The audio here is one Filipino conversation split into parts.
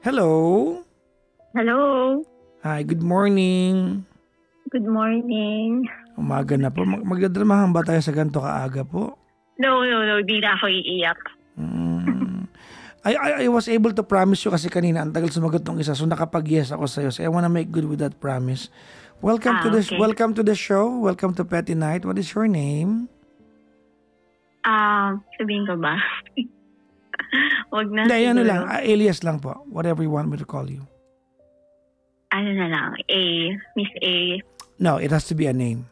Hello. Hello. Hi, good morning. Good morning. Umaga na po. Magdadramahan ba tayo sa ganito kaaga po? No. Di na ako iiyak. I was able to promise you kasi kanina ang tagal sumagot ng isa. So nakapag-yes ako sa'yo. So I wanna make good with that promise. Welcome to the show. Welcome to Petty Night. What is your name? Sabihin ko ba? Wag na. Hindi, ano lang. Alias lang po. Whatever you want me to call you. Ano na lang? Miss A. No, it has to be a name.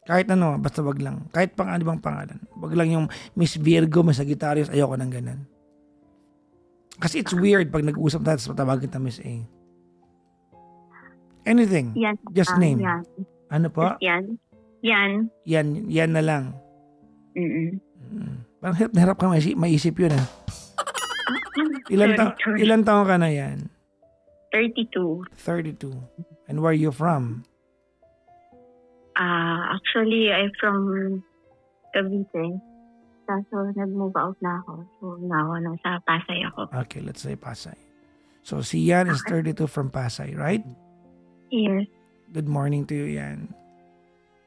Kahit ano, basta wag lang. Kahit ano bang pangalan. Wag lang yung Miss Virgo, Miss Sagittarius. Ayoko ng ganun. Kasi it's weird pag nag-uusap tayo tapos matawagin na Miss A. Anything. Yan. Just name. Yan. Ano po? Yan. Yan na lang. Parang hirap na hirap ka maisip yun ah. Ilan taon ka na yan? 32. 32. And where are you from? Actually, I'm from Cavite. So, nag-move out na ako. So, nasa Pasay ako. Okay, let's say Pasay. So, si Yan is 32 from Pasay, right? Yes. Good morning to you, Yan.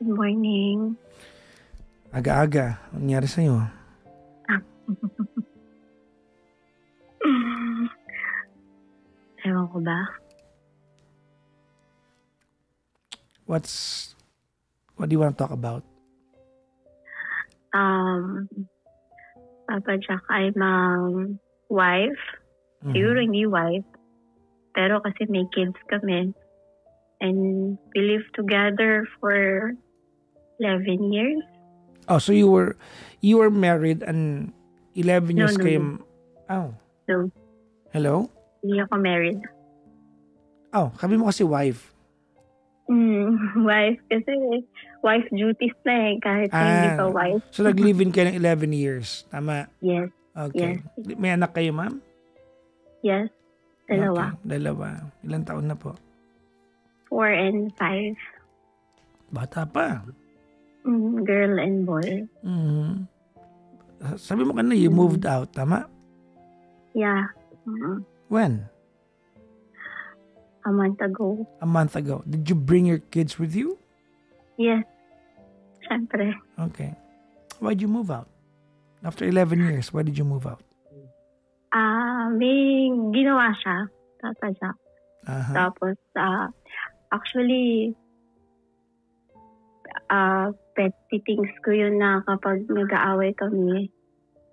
Good morning. Aga-aga. Anong nangyari sa'yo? Ewan ko ba? What do you want to talk about? Papa Jack, I'm wife. Siguro hindi wife. Pero kasi may kids kami. And we live together for 11 years. Oh, so you were married and 11 years kayo. Oh. No. Hello? Hindi ako married. Oh, sabi mo kasi wife. Wife kasi wife duties na eh kahit hindi pa wife. So nag-live-in kayo ng 11 years. Tama? Yes. Okay. Yes. May anak kayo, ma'am? Yes. Dalawa. Okay. Dalawa. Ilang taon na po? 4 and 5. Bata pa. Girl and boy. Sabi mo kanina, you moved out, tama? Yeah. When? A month ago. A month ago. Did you bring your kids with you? Yes. Siyempre. Okay. Why'd you move out? After 11 years, why did you move out? May ginawa siya. Papa Jack. Tapos, actually, petty things ko yun na kapag nag-aaway kami,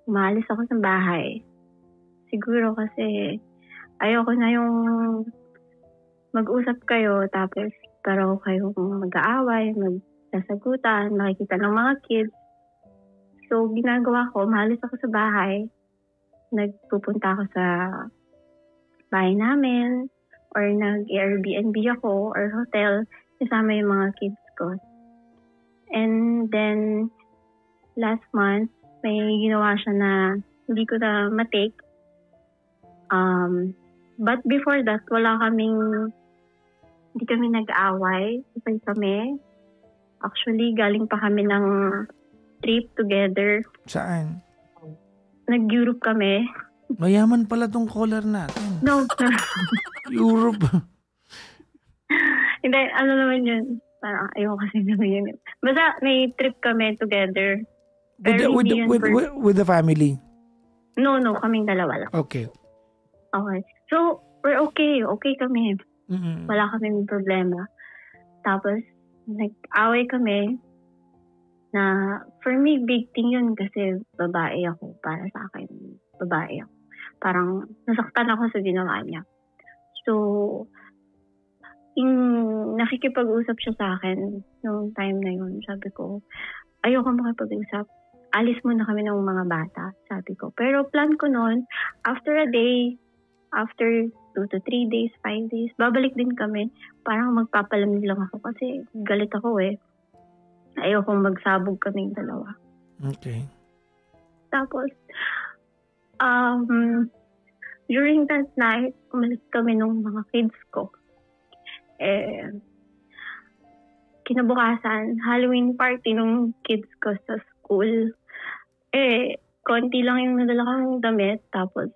umalis ako sa bahay. Siguro kasi ayoko na yung mag-usap kayo tapos pero kayong mag-aaway, magsasagutan, makikita ng mga kids. So, ginagawa ko, umalis ako sa bahay, nagpupunta ako sa bahay namin or nag-Airbnb ako or hotel, kasama yung mga kids ko. And then, last month, may ginawa siya na hindi ko na matake. But before that, hindi kami nag-aaway. Okay kami. Actually, galing pa kami ng trip together. Saan? Nag-Europe kami. Mayaman pala tong caller natin. No. Europe. Hindi, ano naman yun? Parang ayaw kasi naman yun. Basta may trip kami together. With the family? No, kaming dalawa lang. Okay. Okay. So, we're okay. Okay kami. Wala kaming problema. Tapos, nag-away kami na for me, big thing yun kasi babae ako. Para sa akin, babae ako. Parang nasaktan ako sa ginawa niya. So, nakikipag-usap siya sa akin nung time na yun. Sabi ko, ayoko makipag-usap. Alis muna kami ng mga bata, sabi ko. Pero plan ko noon, after a day, after 2 to 3 days, 5 days, babalik din kami. Parang magpapalamig lang ako kasi galit ako eh. Ayokong magsabog kaming dalawa. Okay. Tapos, during that night, umalis kami ng mga kids ko. Kinabukasan, Halloween party ng kids ko sa school. Konti lang yung nadala kong damit. Tapos,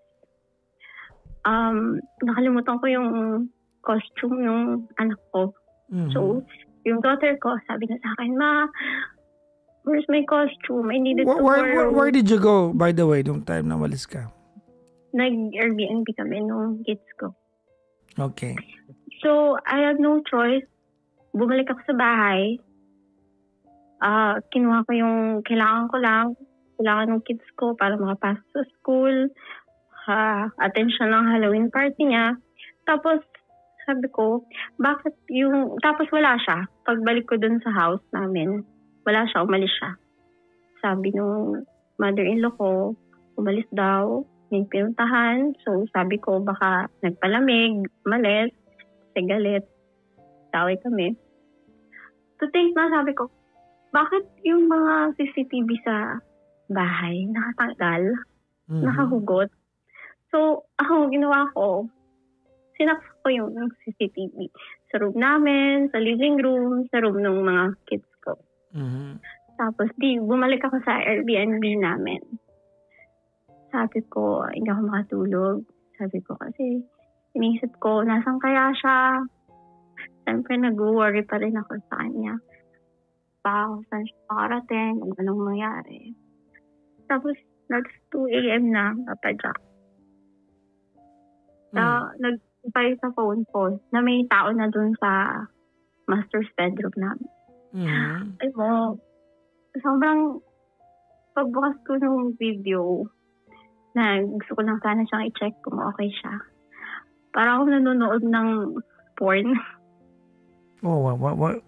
nakalimutan ko yung costume ng anak ko. Mhm. So, yung daughter ko, sabi niya sa akin, Ma, where's my costume? I needed to Where did you go, by the way, nung time na walis ka? Nag-Airbnb kami nung kids ko. Okay. So, I had no choice. Bumalik ako sa bahay. Kinuha ko yung kailangan ng kids ko para makapasok sa school. Attention ng Halloween party niya. Tapos, sabi ko, tapos wala siya. Pagbalik ko dun sa house namin, wala siya, umalis siya. Sabi nung mother-in-law ko, umalis daw, may pinuntahan. So, sabi ko, baka nagpalamig, umalis, kasi galit. Taway kami. To think na, sabi ko, bakit yung mga CCTV sa bahay nakatanggal, nakahugot? So, ako, ginawa ko, sinaksak ko yung CCTV sa room namin, sa living room, sa room ng mga kids ko. Tapos, bumalik ako sa Airbnb namin. Sabi ko, hindi ako makatulog. Sabi ko, kasi inisip ko, nasan kaya siya? Siyempre, nag-worry pa rin ako sa kanya. Saan siya makarating, anong mangyari. Tapos, that's 2 a.m. na, Papa Jack. Nag-impay sa phone ko na may tao na dun sa master's bedroom namin. Ay mo, sobrang pagbukas ko ng video na gusto ko lang sana siyang i-check kung okay siya. Para ako nanonood ng porn. Oh, what?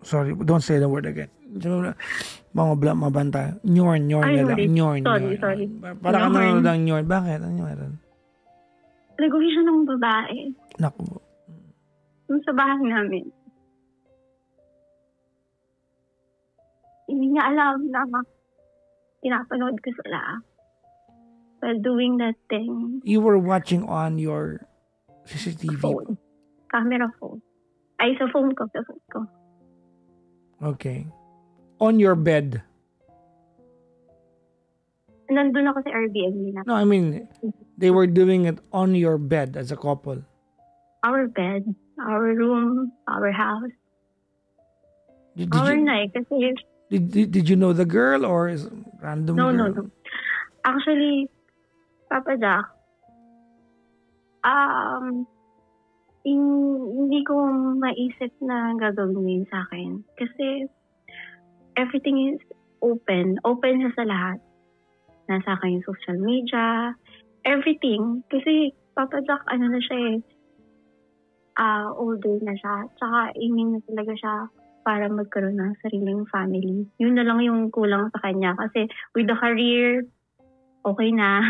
Sorry, don't say the word again. Mga mabanta. Nyorn na lang. Nyorn. Sorry. Para ka nanonood ng nyorn. Bakit? Ano meron? Nag-uwi siya ng babae. Naku. Yung sa bahay namin. Hindi niya alam na pinapanood ko sila. While doing that thing. You were watching on your CCTV? Phone. Camera phone. Ay, sa phone ko. Okay. On your bed? Nandun ako sa Airbnb na. No, I mean, they were doing it on your bed as a couple. Our bed, our room, our house. Did night. Kasi... Did you know the girl or is random girl? No. Actually, Papa Jack, hindi ko maisip na gagawin sa akin. Kasi everything is open. Open siya sa lahat. Nasa akin yung social media, everything. Kasi Papa Jack, ano na siya older na siya. Tsaka aiming na talaga siya para magkaroon ng sariling family. Yun na lang yung kulang sa kanya. Kasi with the career, okay na.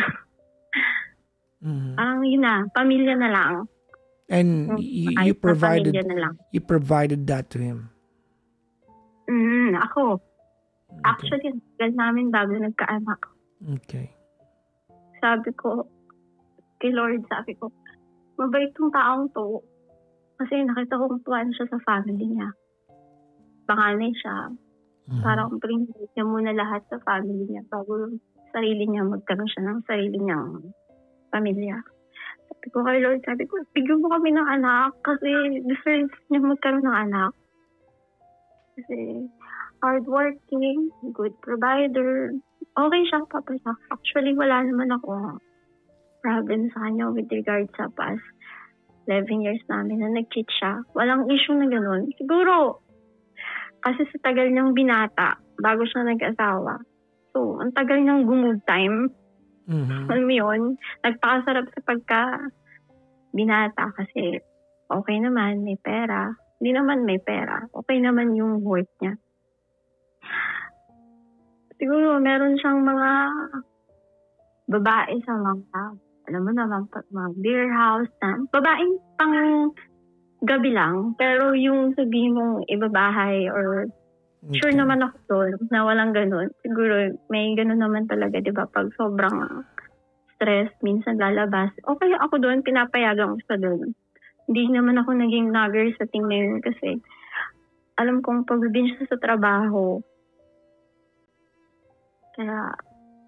Yun na, pamilya na lang. And you provided that to him? Ako. Okay. Actually, tagal namin bago nagkaanak. Okay. Sabi ko, kay Lord, mabait tong taong to. Kasi nakita kong tuwan siya sa family niya. Panganay siya. Parang prinsip niya muna lahat sa family niya bago sarili niya magkaroon siya ng sarili niyang pamilya. Sabi ko kay Lord, bigyan mo kami ng anak kasi deserve niya magkaroon ng anak. Kasi hardworking, good provider. Okay siya, Papa Jack. Actually, wala naman ako problem sa kanya with regard sa past 11 years namin na nag-cheat siya. Walang issue na gano'n. Siguro, kasi sa tagal niyang binata, bago siya nag-asawa. So, ang tagal niyang good time. Alam mo yun, nagpakasarap sa binata kasi okay naman, may pera. Hindi naman may pera. Okay naman yung worth niya. Siguro, meron siyang mga babae sa mga, alam mo naman, mga beer house na, babaeng pang gabi lang, pero yung sabihin mong ibabahay or sure naman ako doon na walang ganun. Siguro, may ganun naman talaga, di ba? Pag sobrang stress, minsan lalabas. Okay ako doon, pinapayagan ko sa doon. Hindi naman ako naging nagger sa thing na yun kasi alam kong pag-binge sa trabaho, kaya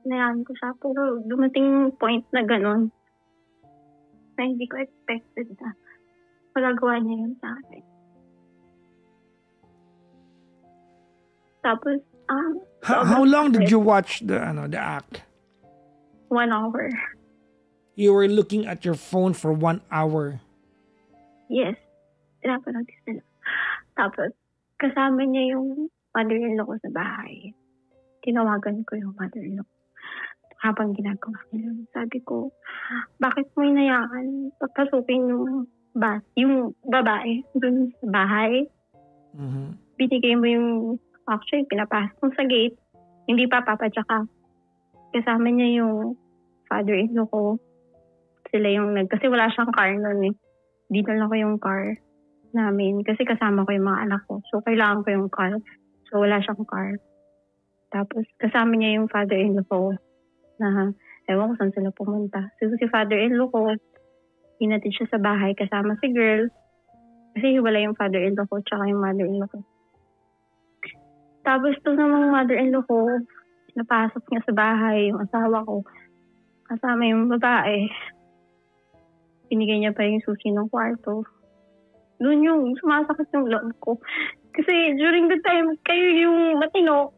nayaan ko siya. Pero dumating point na gano'n. na hindi ko expected na magagawa niya yun sa akin. Tapos, How long did you watch the act? 1 hour. You were looking at your phone for 1 hour. Yes. Pinapanood nila. Tapos, kasama niya yung mother-in-law ko sa bahay. Tinawagan ko yung mother-in-law ko. Habang ginagawa nila. Sabi ko, bakit mo inayaan papasukin yung babae dun sa bahay? Mm-hmm. Binigay mo yung, actually, pinapasok mo sa gate. Hindi pa papatsaka. Kasama niya yung father-in-law ko. Sila yung kasi wala siyang car noon eh. Dinala ko yung car namin kasi kasama ko yung mga anak ko. So, kailangan ko yung car. So, wala siyang car. Tapos, kasama niya yung father-in-law ko na ewan ko saan sila pumunta. So, si father-in-law ko, hinatid siya sa bahay kasama si girl. Kasi wala yung father-in-law ko tsaka yung mother-in-law ko. Tapos, ito namang mother-in-law ko, napasok niya sa bahay yung asawa ko. Kasama yung babae. Binigay niya pa yung susi ng kwarto. Doon yung sumasakit yung loob ko. Kasi during the time, kayo yung matino.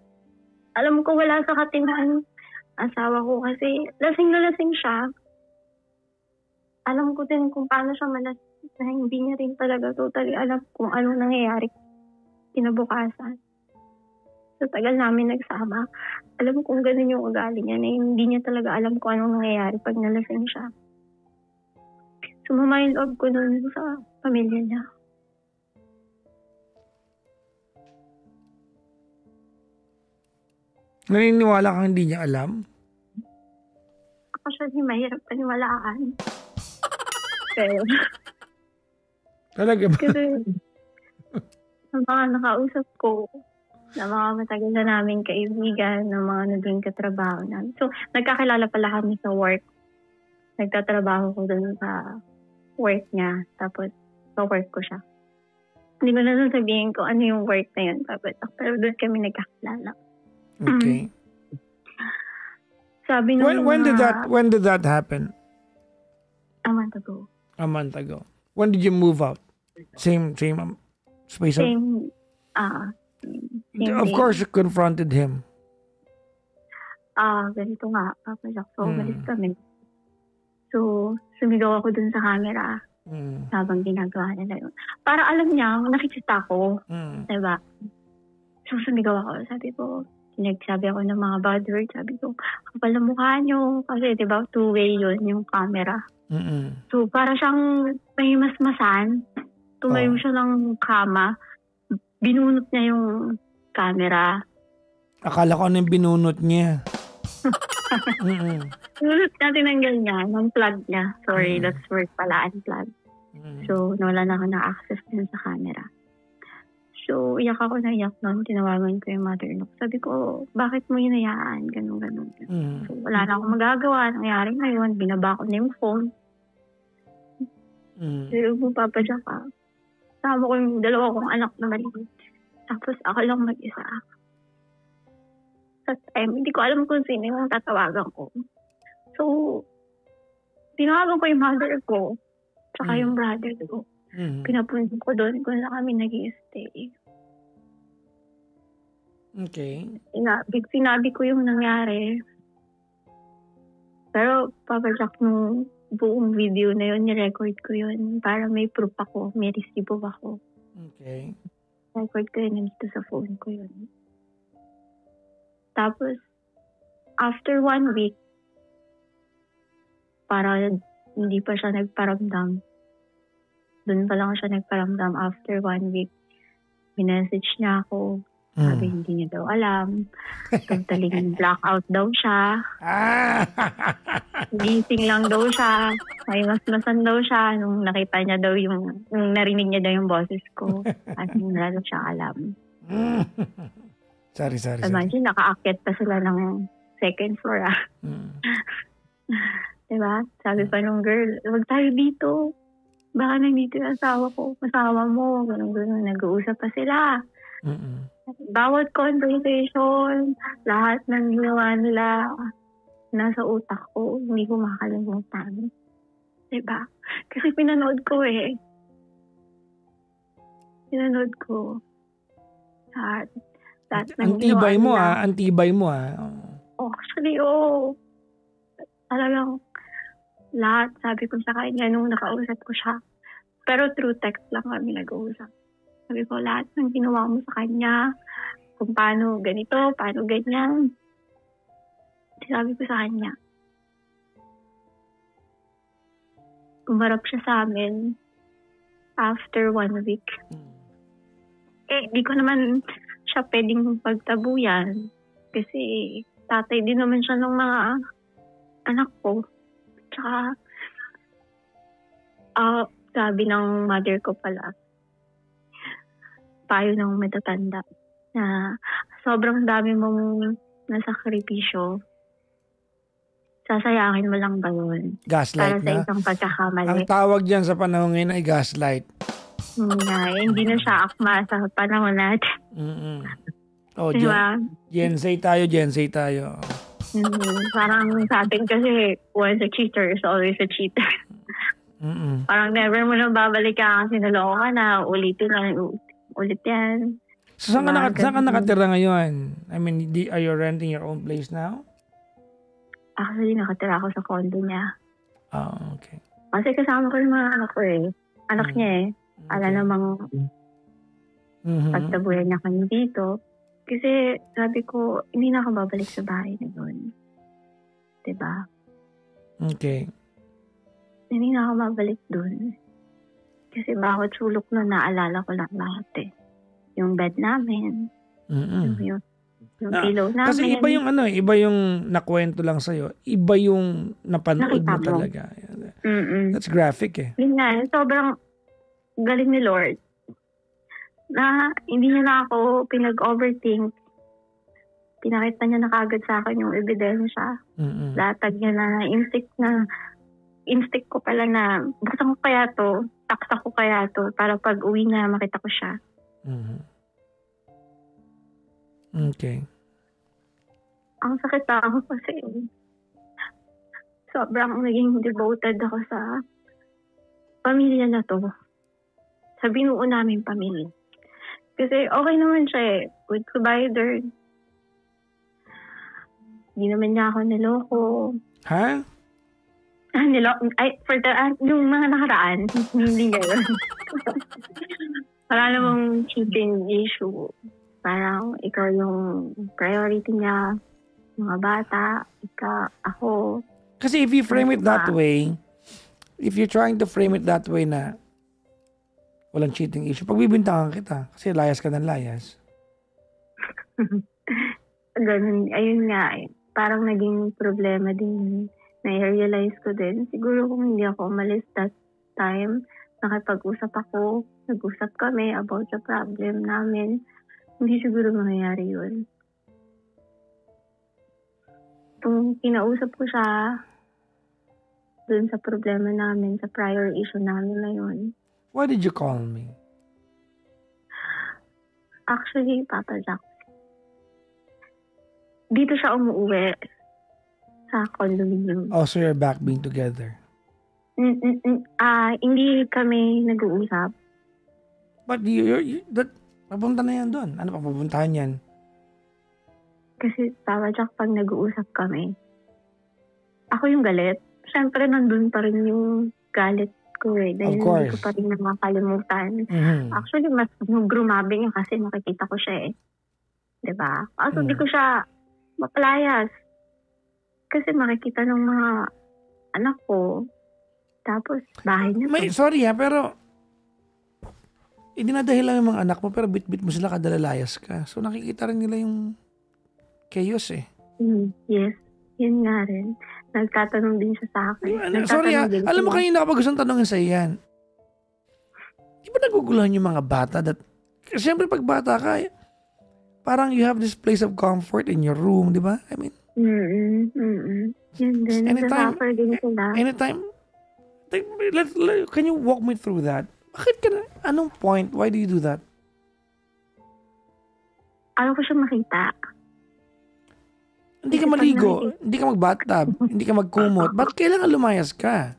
Alam ko wala sa katinaan asawa ko kasi lasing na lasing siya. Alam ko din kung paano siya malasing. Hindi niya rin talaga totally alam kung ano nangyayari kinabukasan. Sa tagal namin nagsama, alam kong ganun yung ugali niya na hindi niya talaga alam kung anong nangyayari pag nalasing siya. Sumama yung loob ko nun sa pamilya niya. Naniniwala kang hindi niya alam? Ako siya mahirap paniwalaan. Pero, talaga ba? kasi, sa mga nakausap ko, na mga matagal na namin kaibigan, na mga naging katrabaho namin. So, nagkakilala pala kami sa work. Nagtatrabaho ko dun sa work niya. Tapos, sa work ko siya. Hindi ko na sabihin ko ano yung work na yun. Tapos, pero doon kami nagkakilala. Okay. Sabi nung when did that happen? A month ago. A month ago. When did you move out? Same space. Same Of course, you confronted him. Ganito nga, Papa Jack. So, umalis kami. So, sumigaw ako dun sa camera habang ginagawa nila yun. Para alam niya, nakikita ko. Diba? So, sumigaw ako. Sabi ko, nagsabi ako ng mga bad words. Sabi ko, kapal na mukha niyo. Kasi, diba, two-way yun, yung camera. So, para siyang may masmasan. Tumayo siya ng kama. Binunot niya yung camera. Akala ko ano yung binunot niya. Binunot niya, tinanggal niya. Unplug niya. Sorry, that's word pala, unplug. So, nawala na ako na access din sa camera. So, iyak ako na iyak nun. Tinawagan ko yung mother-in-law. Sabi ko, bakit mo hinayaan? Ganun. So, wala na akong magagawa. Nangyari ngayon, binaba ko na yung phone. Pero pupapadya ka. Sama ko yung dalawa kong anak na maliit. Tapos ako lang mag-isa. Sa time, hindi ko alam kung sino yung tatawagan ko. So, tinawagan ko yung mother ko. Tsaka yung brother ko. Pinapunta ko doon kung saan kami nag-i-stay. Okay. Sinabi ko yung nangyari. Pero, Papa Jack, nung buong video na yun, ni-record ko yun. Para may proof ako, may resibo ako. Okay. Record ko yun dito sa phone ko yun. Tapos, after 1 week, para hindi pa siya nagparamdam. Doon pa lang siya nagparamdam after 1 week. Minessage niya ako. Sabi, hindi niya daw alam. Totally blackout daw siya. Gising lang daw siya. May masmasan daw siya. Nung nakita niya daw nung narinig niya daw yung boses ko. At wala daw siya alam. Sorry. Imagine, nakaakyat pa sila ng second floor. Diba? Sabi pa nung girl, wag tayo dito. Baka nandito yung asawa ko. Asawa mo. Ganun. Nag-uusap pa sila. Bawat conversation, lahat ng ginawa nila, nasa utak ko, hindi ko makalimutan. Diba? Kasi pinanood ko eh. Pinanood ko. Lahat ng Antibay mo nila. antibay mo Oh, actually, talagang lahat sabi ko sa kanya nung nakausap ko siya. Pero through text lang kami nag-uusap. Sabi ko, lahat ng ginawa mo sa kanya, kung paano ganito, paano ganyan. Sabi ko sa kanya, umarap siya sa amin after 1 week. Di ko naman siya pwedeng pagtabuyan kasi tatay din naman siya ng mga anak ko. Tsaka, sabi ng mother ko pala, payo ng matatanda, na sobrang dami mong nasakripisyo, sasayangin mo lang ba yun? Gaslight para sa isang pagkakamali. Ang tawag dyan sa panahon ngayon ay gaslight. Hindi na siya akma sa panahon natin. Diba? Gen Z tayo. Parang sa atin kasi, once a cheater is always a cheater. Parang never mo nang babalik kasi naloko ka na, ulit yan. So saan ka nakatira ngayon? I mean, are you renting your own place now? Actually, nakatira ako sa condo niya. Okay. Kasi kasama ko yung mga anak ko eh. Anak niya eh. Ala namang pagtabuyan niya kami dito. Kasi sabi ko, hindi na ako babalik sa bahay na yun. Diba? Okay. Hindi na ako babalik dun. Kasi bawat sulok na naalala ko lang lahat eh. Yung bed namin. Yung pillow namin. Kasi iba yung iba yung nakwento lang sa'yo. Iba yung napanood mo talaga. That's graphic eh. Yun nga, sobrang galing ni Lord. Na hindi niya na ako pinag-overthink. Pinakita niya na kagad sa akin yung ebidensya. Latag niya na instinct ko pala na buksan ko kaya to, taksa ko kaya to, para pag uwi na makita ko siya. Okay. Ang sakit ako kasi sobrang naging devoted ako sa pamilya na to. Sa binuo namin pamilya. Kasi okay naman siya eh. Good provider. Hindi naman niya ako niloko. Ha? Yung mga nakaraan, hindi niya yun. Wala namang cheating issue. Parang ikaw yung priority niya. Mga bata, ako. Kasi if you frame it that way, if you're trying to frame it that way na walang cheating issue, pagbibintangan kita kasi layas ka ng layas. Ganun, ayun nga eh. Parang naging problema din. Na-realize ko din. Siguro kung hindi ako umalis that time, nakipag-usap ako, nag-usap kami about the problem namin, hindi siguro mangyayari yun. Kung kinausap ko siya dun sa problema namin, sa prior issue namin na yun. Why did you call me? Actually, Papa Jack, dito siya umuwi sa condominium. Oh, so you're back being together? Hindi kami nag-uusap. But papunta na yan doon. Ano pa papuntahan yan? Kasi Papa Jack, pag nag-uusap kami, ako yung galit. Siyempre, nandun pa rin yung galit ko eh. Dahil hindi ko pa rin nakakalimutan. Actually, mas grumabe niya kasi nakikita ko siya eh. Diba? Also, di ko siya mapalayas. Kasi makikita ng mga anak ko. Tapos, bahay niya. Sorry pero dinadahil lang yung mga anak mo pero bit-bit mo sila kadalalayas ka. So, nakikita rin nila yung chaos eh. Yes. Yun nga rin. Nagtatanong din siya sa akin. Sorry alam mo kanina kapag gustong tanongin sa iyan. Di ba naguguluhan yung mga bata? Siyempre pag bata ka, parang you have this place of comfort in your room, di ba? I mean, yun din. Nasasuffer din sila. Anytime, can you walk me through that? Bakit ka na? Anong point? Why do you do that? Ayaw ko siya makita. Hindi ka maligo, hindi ka mag-bathtub, hindi ka magkumot. Ba't kailangan lumayas ka?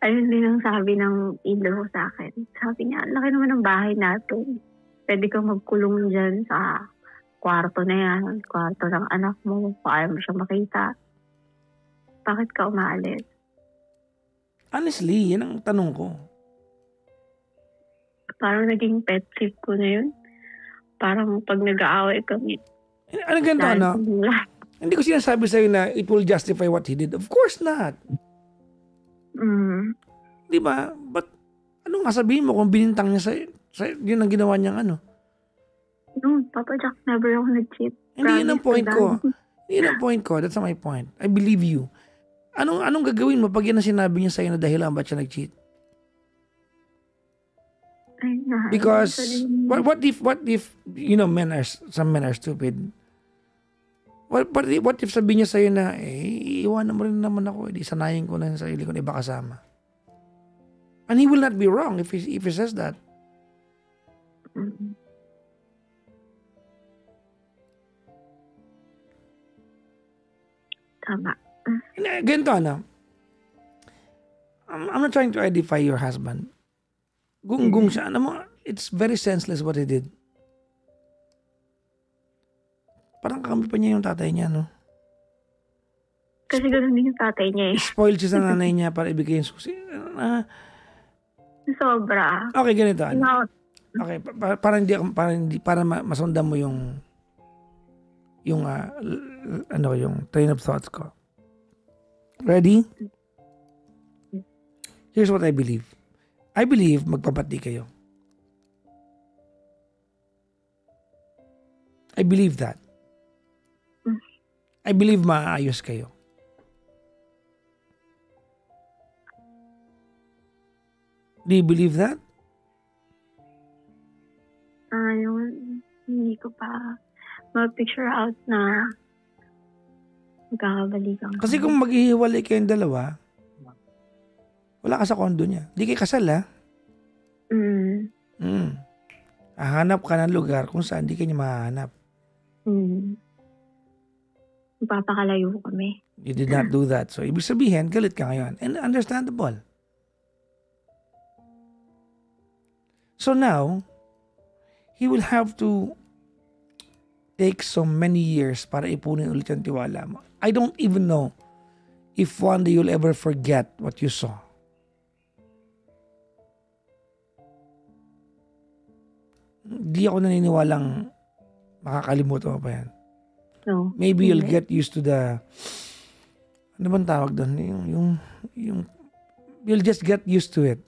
ayun din ang sabi ng in-law ko sa akin. Sabi niya, "Ang laki naman ng bahay natin. Pwede kang magkulong dyan sa kwarto na yan, kwarto ng anak mo, kung ayaw mo siya makita. Bakit ka umaalis?" Honestly, yan ang tanong ko. Parang naging pet peeve ko na yun. Parang pag nag-aaway kami, Ano ganito, dahil ano? sa lahat. Hindi ko sinasabi sa'yo na it will justify what he did. Of course not. Mm. Di ba? But, anong sasabihin mo kung binintang niya sa yun ang ginawa niyang ano? No, Papa Jack, never ako nag-cheat. Hindi yun ang Promise point to ko. God. Hindi yun ang point ko. That's not my point. I believe you. Anong gagawin mo pag yan ang sinabi niya sa'yo na dahilan ba't siya nag-cheat? Ay, Because, what if, you know, some men are stupid. What if sabihin niya sa'yo na, iiwanan mo rin naman ako, di sanayin ko na yung sarili ko na iba kasama. And he will not be wrong if he says that. Mm. Tama. Ganito, ano? I'm not trying to edify your husband. Gung siya. Ano mo, it's very senseless what he did. Parang kakampi pa niya yung tatay niya, no? Kasi ganoon din yung tatay niya eh. Spoiled siya sa nanay niya para ibigay yung susi. Sobra. Okay, ganito. Ano? No, Okay, para masundan mo yung yung train of thoughts ko. Ready? Here's what I believe. I believe magpapati kayo. I believe that. I believe maayos kayo. Do you believe that? hindi ko pa ma-picture out na magkakabalikan ka. Kasi kung maghihiwalay kayong dalawa, wala ka sa kondo niya. Di kayo kasal, ha? Hahanap ka ng lugar kung saan di ka niya mahanap. Magpapakalayo kami. You did not do that. So, ibig sabihin, galit ka ngayon. And understandable. So now, he will have to take so many years para ipunin ulit yung tiwala mo. I don't even know if one day you'll ever forget what you saw. Di ako naniniwalang makakalimutan mo pa yan. No. Maybe you'll get used to the, ano bang tawag doon? You'll just get used to it.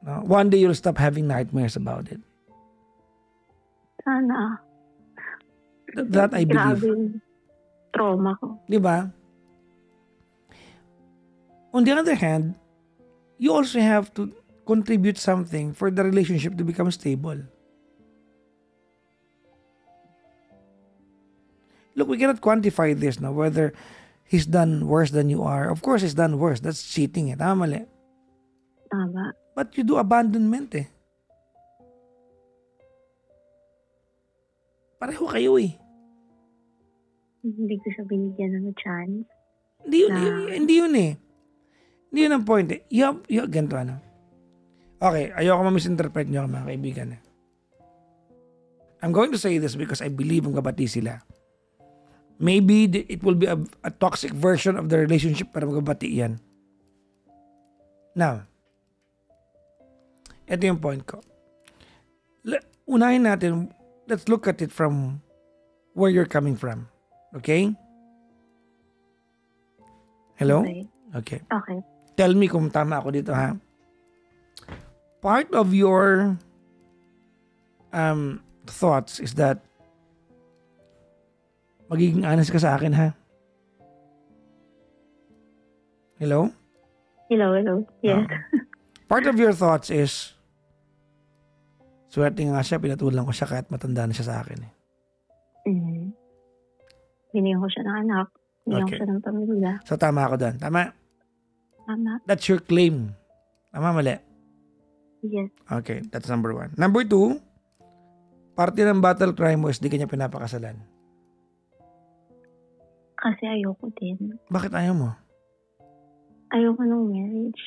No? One day you'll stop having nightmares about it. Sana. That I believe. Grabe yung trauma ko. Di ba? On the other hand, you also have to contribute something for the relationship to become stable. Look, we cannot quantify this now, whether he's done worse than you are. Of course, he's done worse. That's cheating. Tama mali. Tama. But you do abandonment eh. Pareho kayo eh. Hindi ko siya binigyan ng chance. Hindi yun eh. Hindi yun ang point eh. Ganito ano. Okay, ayoko ma-misinterpret nyo mga kaibigan eh. I'm going to say this because I believe magkabati sila. Maybe it will be a toxic version of the relationship para magkabati yan. Now, ito yung point ko. Unahin natin, let's look at it from where you're coming from. Okay? Hello? Okay. Okay. Tell me kung tama ako dito, ha? Part of your thoughts is that magiging honest ka sa akin, ha? Hello? Hello. Yes. Part of your thoughts is swerte nga siya, pinatulang ko siya kahit matanda na siya sa akin. Binigyan ko siya ng anak. Binigyan ko siya ng pamilya. So, tama ako doon. Tama? Tama. That's your claim. Tama, mali? Yes. Okay, that's number 1. Number 2, parte ng battle cry mo is di kanya pinapakasalan. Kasi ayoko din. Bakit ayaw mo? Ayoko ng marriage.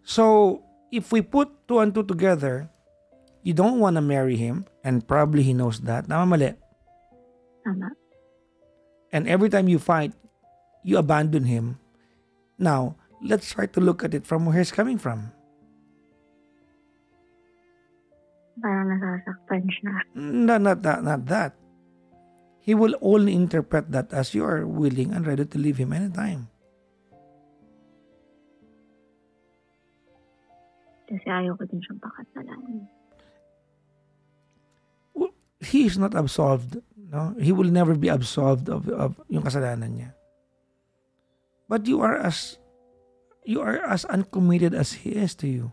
So, if we put 2 and 2 together, you don't want to marry him, and probably he knows that. Tama, mali. Tama. And every time you fight, you abandon him. Now, let's try to look at it from where he's coming from. Parang nasasaktan siya. Not that. He will only interpret that as you are willing and ready to leave him anytime. Kasi ayoko din siyang pakasalan. He is not absolved. No? He will never be absolved of yung kasalanan niya. But you are as uncommitted as he is to you.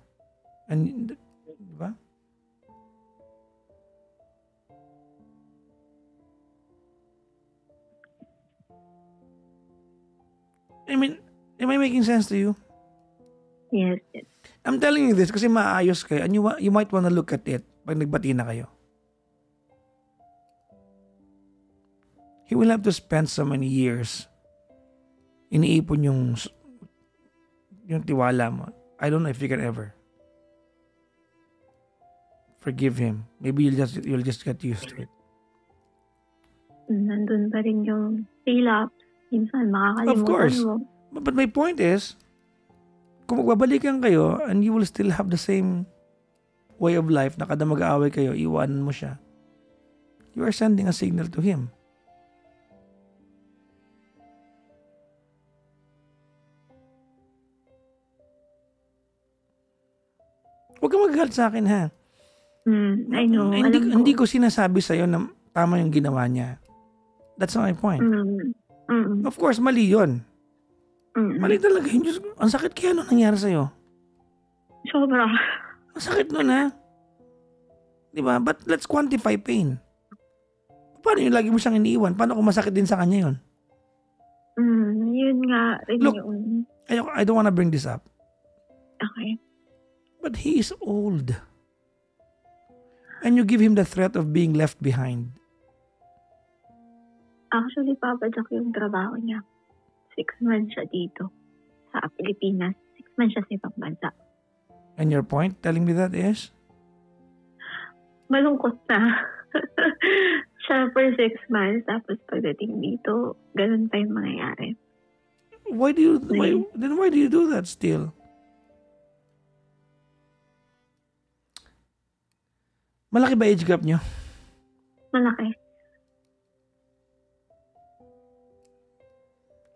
And, di ba? I mean, am I making sense to you? Yes. I'm telling you this kasi maayos kayo and you might wanna look at it pag nagbati na kayo. He will have to spend so many years iniipon yung tiwala mo. I don't know if you can ever forgive him. Maybe you'll just get used to it. Nandun pa rin yung relapse. Minsan makakalimutan Of course. mo. But my point is, kung magbabalikan kayo and you will still have the same way of life na kada mag-aaway kayo, iwanan mo siya, you are sending a signal to him. Huwag kang magagalit sa akin, ha? I know. Hindi ko sinasabi sa'yo na tama yung ginawa niya. That's not my point. Of course, mali yun. Mali talaga yun. Diyos, ang sakit kaya ano nangyari sa'yo? Sobra. Ang sakit nun, ha? Diba? But let's quantify pain. Paano yung lagi mo siyang iniiwan? Paano kung masakit din sa kanya yun? Yun nga. Look, I don't wanna bring this up. Okay. But he is old. And you give him the threat of being left behind. Actually, Papa Jack, yung trabaho niya. 6 months siya dito sa Pilipinas. 6 months siya sa ibang bansa. And your point telling me that is? Malungkot na. Siya for 6 months, tapos pagdating dito, ganun pa yung mangyayari. Why do you do that still? Malaki ba age gap nyo? Malaki.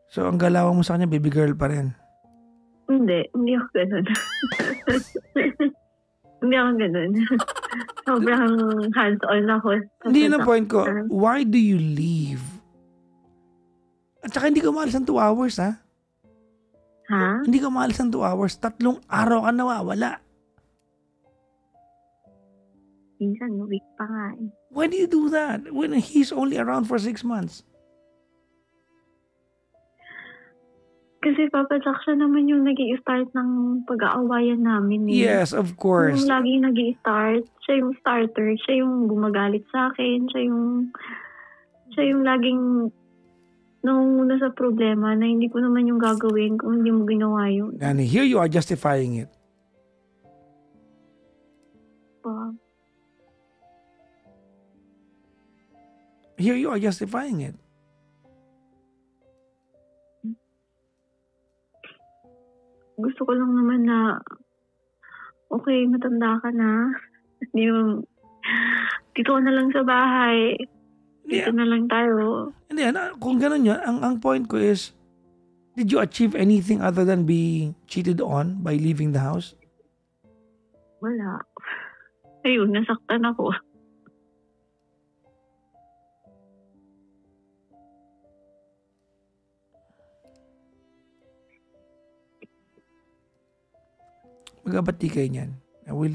So, ang galawan mo sa kanya, baby girl pa rin. Hindi ako ganun. Hindi ako ganun. Sobrang hands-on ako. Hindi yun ang point ko. Why do you leave? At saka hindi ka umalis ng 2 hours, ha? Ha? Hindi ka umalis ng 2 hours. 3 araw ka nawawala. Minsan, week pa nga eh. Why do you do that when he's only around for 6 months? Kasi Papa Jack, siya naman yung nag-i-start ng pag-aawayan namin. Eh. Yes, of course. Yung laging nag-i-start. Siya yung starter. Siya yung gumagalit sa akin. Siya yung laging nangunguna sa problema na hindi ko naman yung gagawin kung hindi mo ginawa yun. And here you are justifying it. Here you are justifying it. Gusto ko lang naman na, okay, matanda ka na. Dito ka na lang sa bahay. Dito na lang tayo. Hindi, kung ganun yun, ang point ko is, did you achieve anything other than being cheated on by leaving the house? Wala. Ayun, nasaktan ako. Magabati kayo niyan.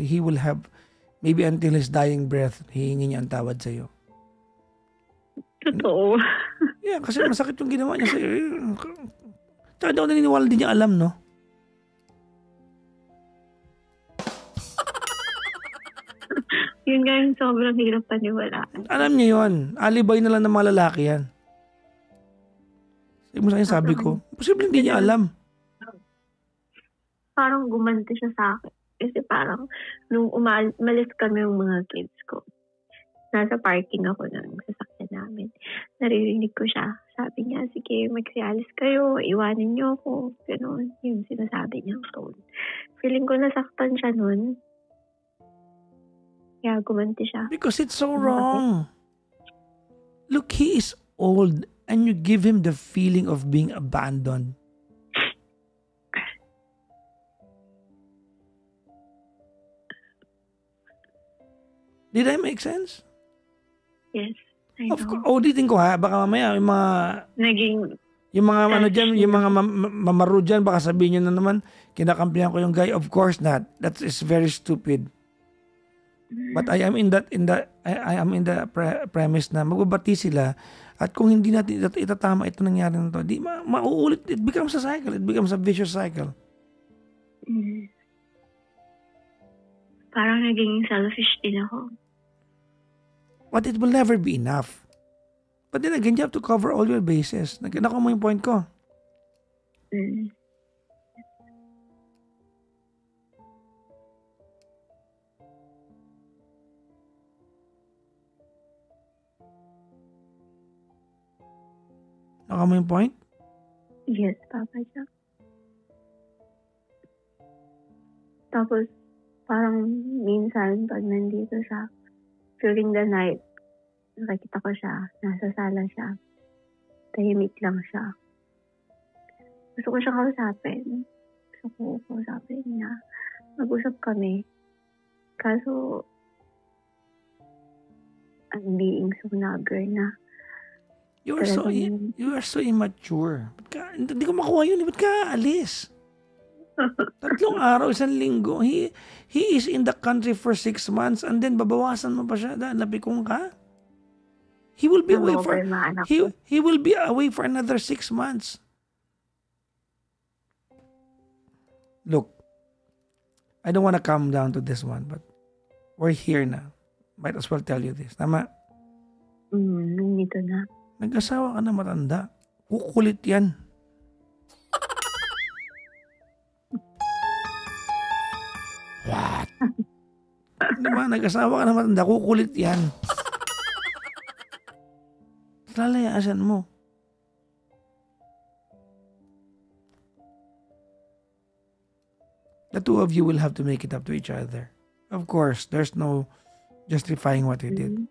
He will have, maybe until his dying breath, hihingi niya ang tawad sa'yo. Totoo. Yeah, kasi masakit yung ginawa niya sa'yo. Tsaka daw naniniwala din niya alam, no? Yun nga yung sobrang hirap paniwalaan. Alam niya yun. Alibay na lang ng mga lalaki yan. Sabi mo sa akin, sabi ko, posible hindi niya alam. Parang gumanti siya sa akin. Kasi parang nung umalis kami yung mga kids ko, nasa parking ako ng sasakyan namin. Naririnig ko siya. Sabi niya, sige, magsialis kayo, iwanin niyo ako. Ganun, yung sinasabi niyang tone. Feeling ko nasaktan siya nun. Kaya gumanti siya. Because it's so wrong. Look, he is old and you give him the feeling of being abandoned. Did I make sense? Yes, I Of know. course. Auditin ko ha. Baka mamaya yung mga Naging, yung mga ano dyan, Selfish yung mga mamaro dyan, baka sabihin nyo na naman, kinakampihan ko yung guy. Of course not. That is very stupid. But I am in I am in the premise na magbabati sila at kung hindi natin itatama ito nangyari na to, di mauulit. It becomes a cycle. It becomes a vicious cycle. parang naging selfish din ako. But it will never be enough. But then again, you have to cover all your bases. Nakuha mo yung point ko. Mm. Nakuha mo yung point? Yes, Papa Jack. Tapos, parang minsan pag nandito siya, during the night, nakikita ko siya, nasa sala siya, tahimik lang siya. Gusto ko siya kausapin. Gusto ko kausapin niya. Mag-usap kami. Kaso, I'm being so nagger na. You are so immature. Hindi ko makuha yun. Ba't ka alis? 3 araw, 1 linggo. He is in the country for 6 months and then babawasan mo pa siya dahil napikong ka. He will be away for he will be away for another 6 months. Look, I don't want to come down to this one, but we're here na. Might as well tell you this. Tama? Nandito na. Nag-asawa ka na matanda. Kukulit yan. What? Diba? Nag-asawa ka na matanda. Kukulit yan. Lalayasan mo. The two of you will have to make it up to each other. Of course, there's no justifying what he did.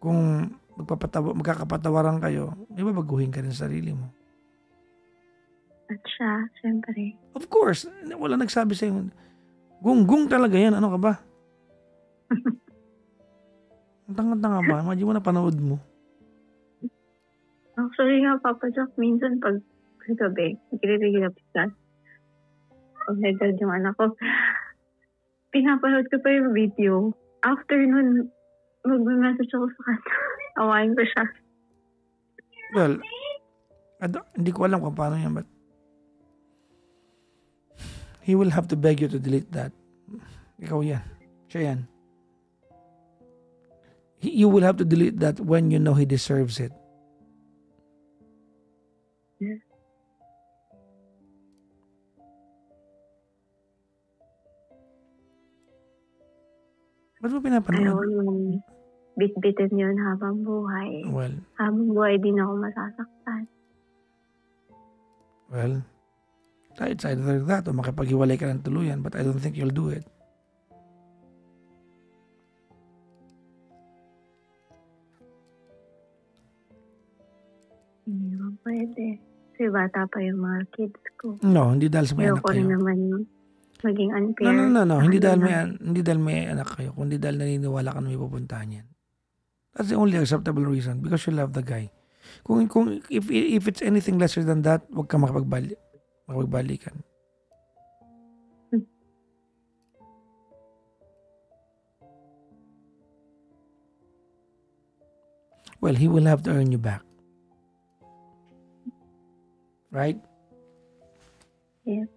Kung magkakapatawaran kayo, may babaguhin ka rin sa sarili mo. At siya, syempre. Of course, wala nagsabi sa'yo. Gung talaga yan. Ano ka ba? Ang tanga-tanga ba? Imagine mo na panood mo. Actually nga, Papa Jack, minsan pag sa gabi, nagkirigil ako sa pag nagdad yung anak ko, pinapanood ko pa yung video. After nun, mag-message ako sa kanya. Awain ko siya. Well, hindi ko alam kung paano yan, but he will have to beg you to delete that. Ikaw yan. Siya yan. You will have to delete that when you know he deserves it. Yeah. Ba't mo pinapanood? Ayaw yung bit-bitin yun habang buhay. Well, Habang buhay din ako masasaktan. well, it's either that o makipaghiwalay ka ng tuluyan, but I don't think you'll do it. Hindi naman pwede. Kasi bata pa yung mga kids ko. No, hindi dahil sa may anak Ayoko rin kayo. naman yung maging unfair. No. Hindi dahil may anak kayo, kundi dahil naniniwala ka na may pupuntahan yan. That's the only acceptable reason, because you love the guy. Kung if it's anything lesser than that, wag ka makipagbalikan. Well, he will have to earn you back. Right? Yes.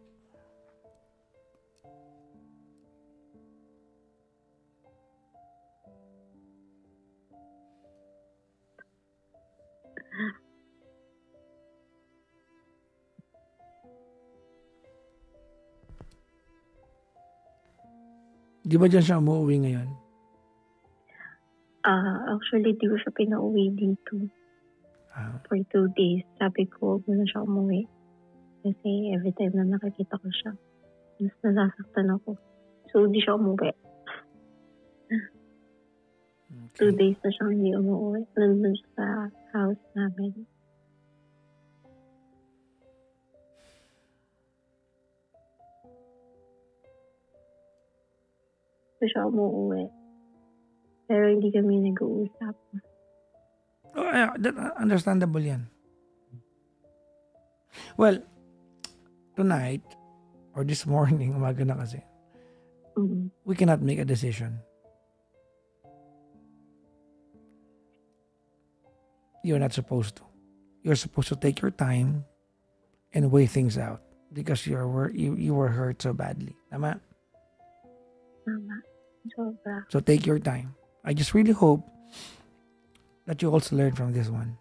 Di ba dyan siya umuwi ngayon? Actually, di ko siya pinauwi dito for 2 days. Sabi ko, huwag mo na siya umuwi. Kasi every time na nakikita ko siya, mas nasasaktan ako. So, di siya umuwi. 2 days na siyang hindi umuwi. Nandun siya sa house namin. So, siya umuwi. Pero hindi kami nag-uusap. Oh, understandable yan. Well, tonight, or this morning, umaga na kasi, we cannot make a decision. You're not supposed to. You're supposed to take your time and weigh things out because you were hurt so badly. Tama? Tama. Sobra. So take your time. I just really hope that you also learn from this one.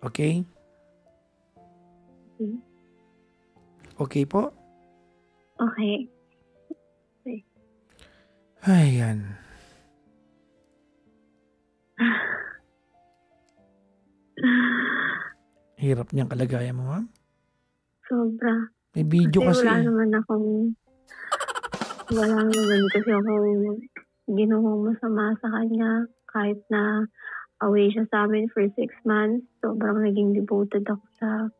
Okay? Okay po? Okay. Ayan. Hirap niyang kalagayan mo, ma'am. Sobra. May video kasi. Wala naman kasi akong ginawang masama sa kanya. Kahit na away siya sa amin for 6 months. Sobrang naging devoted ako sa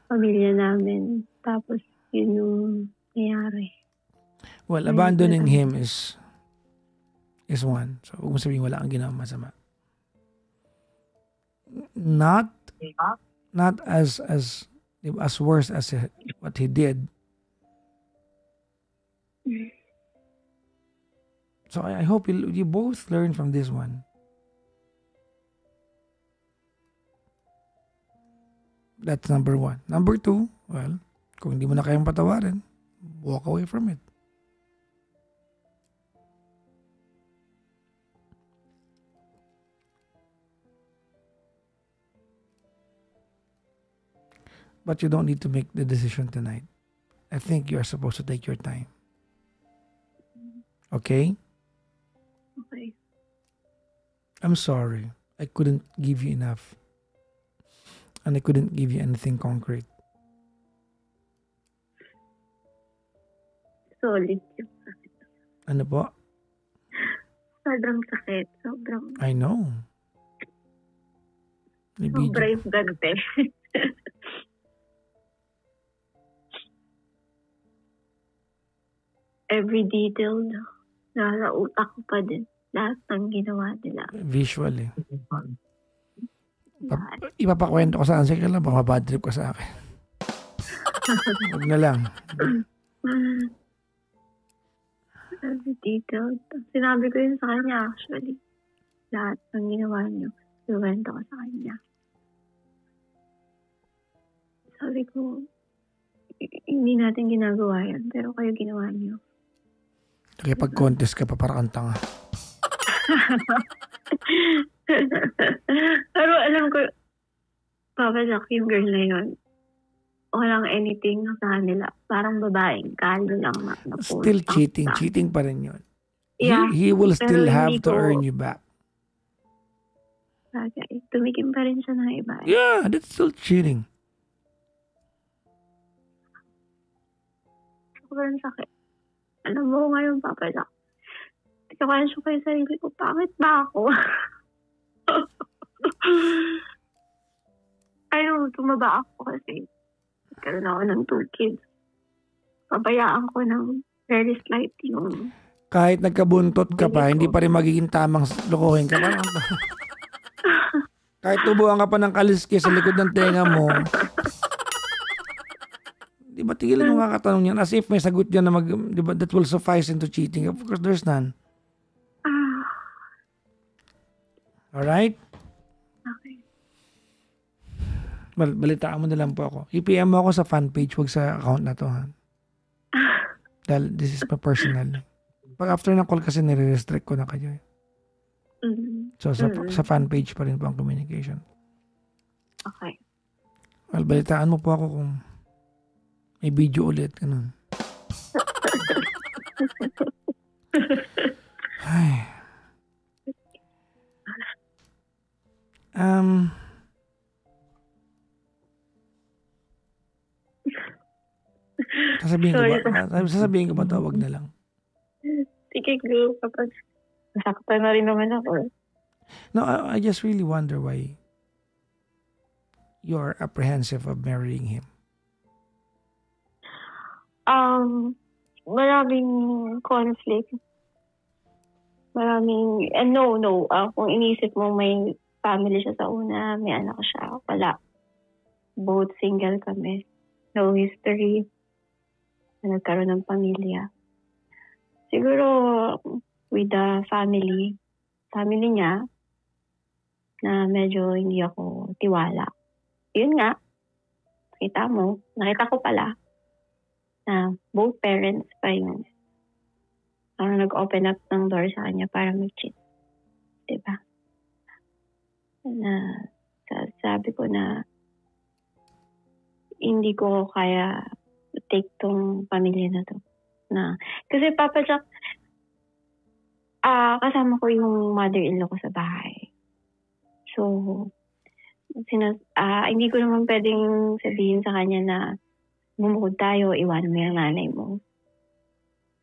pamilya namin. Tapos yun yung nangyari. Well, abandoning him is one. So, huwag mo sabihin wala kang ginawang masama. Not as worse as what he did. So I hope you both learn from this one. That's number 1. Number 2, well, kung hindi mo na kayang patawarin, walk away from it. But you don't need to make the decision tonight. I think you are supposed to take your time. Okay? Okay. I'm sorry. I couldn't give you enough. And I couldn't give you anything concrete. Solid yung sakit. Ano po? Sobrang sakit. Sobrang. I know. Sobra yung gante. Every detail nasa utak ko pa din. Lahat ng ginawa nila. Visually. Ipapakwento ko saan. Sige lang, baka bad trip ka sa akin. Huwag na lang. Every detail. Sinabi ko yun sa kanya actually. Lahat ng ginawa niyo. Iwento ko sa kanya. Sabi ko, hindi natin ginagawa yan. Pero kayo ginawa niyo. Nakipag-contest ka pa para kang tanga. Pero alam ko, Papa Jack, yung girl na yun, walang anything sa kanila. Parang babaeng kalo lang na Still cheating. Cheating pa rin yun. Yeah, He will still have to earn you back. Okay. Tumikim pa rin siya ng iba. Yeah, that's still cheating. Sobrang sakit. Alam mo ngayon, Papa Jack, ikakwensyo ko yung sarili ko, bakit ba ako? Tumaba ako kasi nagkaroon ako ng 2 kids. Pabayaan ko ng very slight yung... Kahit nagkabuntot ka pa, hindi pa rin magiging tamang lokohin ka. Kahit tubuan ka pa ng kaliskis sa likod ng tenga mo, di ba tigilan mo nga katanong yan? As if may sagot yan na di ba, that will suffice into cheating. Of course, there's none. Alright? Okay. Balitaan mo na lang po ako. I-PM mo ako sa fan page, wag sa account na to, ha? Dahil this is my personal. Pag after ng call kasi nire-restrict ko na kayo. So, sa fan page pa rin po ang communication. Okay. Well, balitaan mo po ako kung May video ulit. Ganun. Ay. Sasabihin ko ba ito? Wag na lang. Sige, go. Kapag nasaktan na rin naman ako. No, I just really wonder why you're apprehensive of marrying him. Maraming conflict. Maraming, no. Kung inisip mo may family siya sa una, may anak siya. Wala. Both single kami. No history. Nagkaroon ng pamilya. Siguro, with the family niya, na medyo hindi ako tiwala. Yun nga, nakita ko pala, na both parents pa yun. Parang nag-open up ng door sa kanya para mag-cheat. Diba? Na, sabi ko na, hindi ko kaya take tong pamilya na to. Kasi Papa Jack, kasama ko yung mother-in-law ko sa bahay. So, hindi ko naman pwedeng sabihin sa kanya na bumukod tayo, iwanan mo yung nanay mo.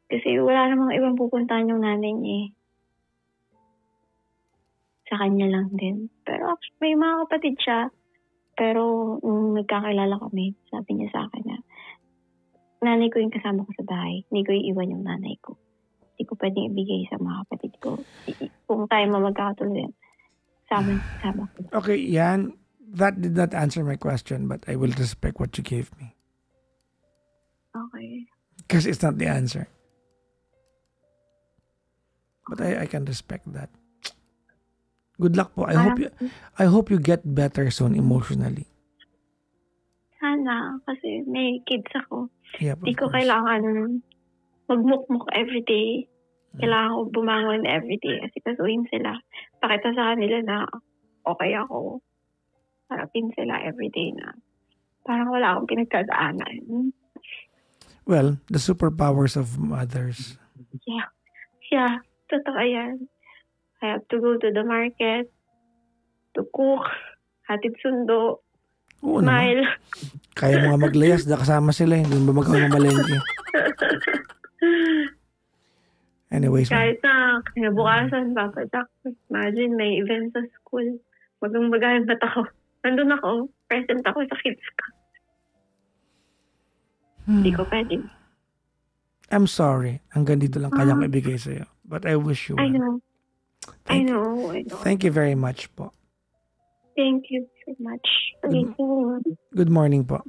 Kasi wala namang ibang pupuntahan yung nanay niya eh. Sa kanya lang din. Pero may mga kapatid siya. Pero nung nagkakilala kami, sabi niya sa akin na nanay ko yung kasama ko sa bahay. Hindi ko iiwan yung nanay ko. Hindi ko pwedeng ibigay sa mga kapatid ko. Kung tayo magkakatuloy, sama ko. Okay, yan. That did not answer my question, but I will respect what you gave me. Okay. Because it's not the answer. But I can respect that. Good luck po. I hope you get better soon emotionally. Sana, kasi may kids ako. Yep, Di ko kailangan magmukmuk everyday. Kailangan ko bumangon everyday kasi kasuhin sila. Pakita sa kanila na okay ako. Harapin sila everyday na parang wala akong pinagkadaanan. Well, the superpowers of mothers. Yeah. Totoo yan. I have to go to the market to cook, hatid sundo, Oo smile. Naman. Kaya mo nga maglayas, kasama sila, hindi mo ba magkamalengke? Anyways. Kahit na kinabukasan, Papa Jack, imagine may event sa school. Magang-magahan ba't ako? Nandun ako, present ako sa kids ko. Hindi ko pwede. I'm sorry. Hanggang dito lang kayang ibigay sa'yo. But I wish you well. I know. Thank you very much po. Thank you so much. Good morning po.